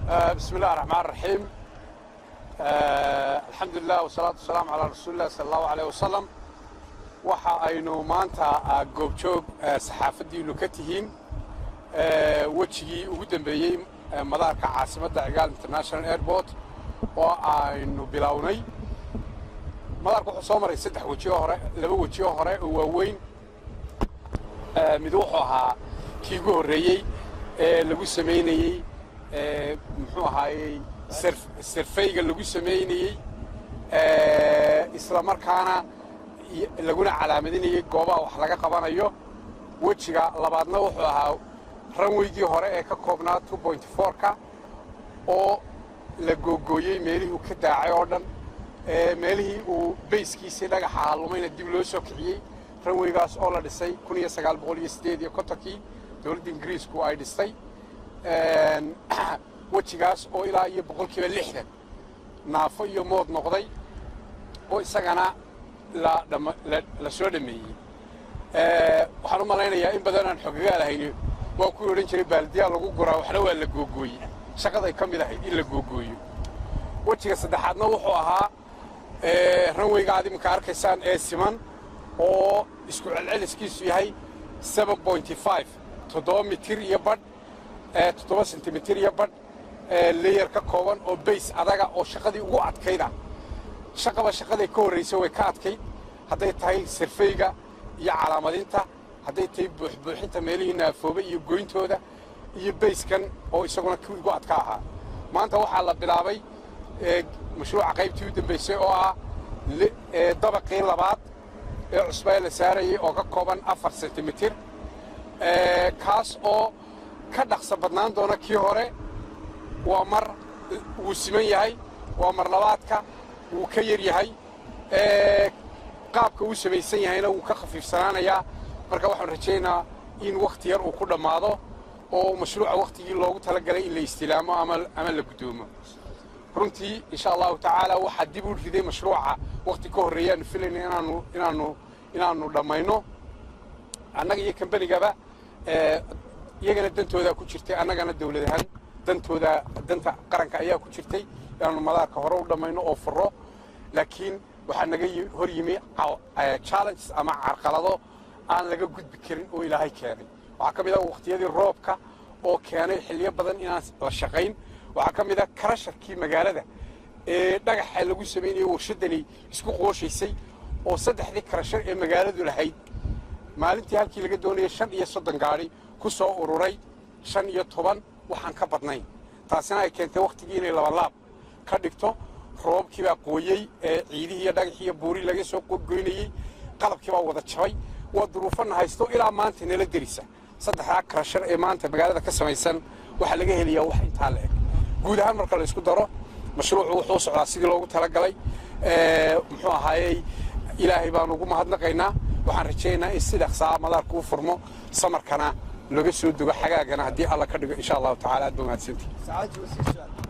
بسم الله الرحمن الرحيم. الحمد لله والصلاة والسلام على رسول الله صلى الله عليه وسلم. waxa aynu maanta goobjoog saxaafadiinu ka tihiin wajigii ugu dambeeyay madaarka caasimadda Cigaal International Airport oo aynu bilownay. madaarku wuxuu soo maray saddex waji oo hore, laba waji oo hore oo waaweyn. mid wuxuu ahaa kii ugu horeeyay lagu sameeyay muxuu ahaayay surveyga lagu sameeyay isla markaana laguna calaamadinayay goobaha wax laga qabanayo. wajiga labaadna wuxuu ahaa runwaygii hore ee ka koobnaa 2.4ka oo la googooyay meelihii ka daacay oo dhan, meelihii uu bayskiisii dhagaxa halumayna dib loo soo kiciyay. runwaygaas oo la dhisay 1958 dowladda Ingiriisku ay dhistay. wajigaas oo ilaa iyo 60% naafo iyo mood noqday oo isagana la soo dhameeyay. waxaan u malaynayaa in badan aan xogaga lahayn waa ku oran jiray baaldiya lagu guraa waxna waa la googooyay, shaqada ay ka mid ahayd in la googooyo. wajiga saddexaadna wuxuu ahaa runwayga aad imka arkaysaan ee siman oo isku celceliskiisu yahay 7.5 7 mitir iyo badh 7 sentimitir iyo badh layer ka kooban oo base adaga oo shaqadii ugu adkayda. shaqada ka horeysay way ka adkayd, hadday tahay surveyga iyo calaamadinta, hadday tahay buuxinta meelihii naafooba iyo goyntooda, iyo basekan oo isaguna kii ugu adka ahaa. maanta waxaa la bilaabay mashruuca qaybtii u dambeysay oo ah dabaqii labaad ee cusbaa la saarayay oo ka kooban 4 sentimitir, kaas oo ka dhaqso badnaan doona kii hore. waa mar wuu siman yahay, waa mar labaadka wuu ka yar yahay, qaabka uu samaysan yahayna wuu ka khafiifsanaanayaa. marka waxaan rajaynayaa in waqti yar uu ku dhammaado oo mashruuca waqtigii loogu talagalay in la istilaamo ama la gudoomo. runtii insha allahu tacaala waxaa dib u riday mashruuca waqti ka horreeyaan filayna inaanu dhammayno annaga iyo kambanigaba. iyagana dantooda ku jirtay, annagana dawlad ahaan danta qaranka ayaa ku jirtay inaanu madaarka hore u dhammayno oo furo. laakiin waxaa naga hor yimi challenges ama carqalado aan laga gudbi karin oo ilaahay keenay. waxaa ka mid ah waqtiyadii roobka oo keenay xilliyo badan inaan la shaqayn. waxaa ka mid ah karasharkii magaalada ee dhagaxa lagu sameeyay warshadani isku qooshaysay oo saddexdii karashar ee magaaladu lahayd maalintii halkii laga doonayay 35 gaari ku soo ururay 15 waxaan ka badnayn. taasina ay keentay waqtigii inay laba laab ka dhigto. roobkii baa qooyay, ciidihii iyo dhagaxii iyo buuri laga soo qogoynayay, qalabkii baa wada jabay. waa duruufana haysto ilaa maanta nala derisa. saddexda karashar ee maanta magaalada ka samaysan waxa laga helayaa wax intaa la eg. guud ahaan marka la isku daro mashruucu wuxuu socdaa sidii loogu talagalay. muxuu ahaayay ilaahay baan ugu mahadnaqaynaa. waxaan rajaynayaa in sida dhaqsaa madaarku u furmo, samarkana laga soo dugo xagaagana haddii alla ka dhigo insha allahu tacaala. aad baa mahadsantihiin.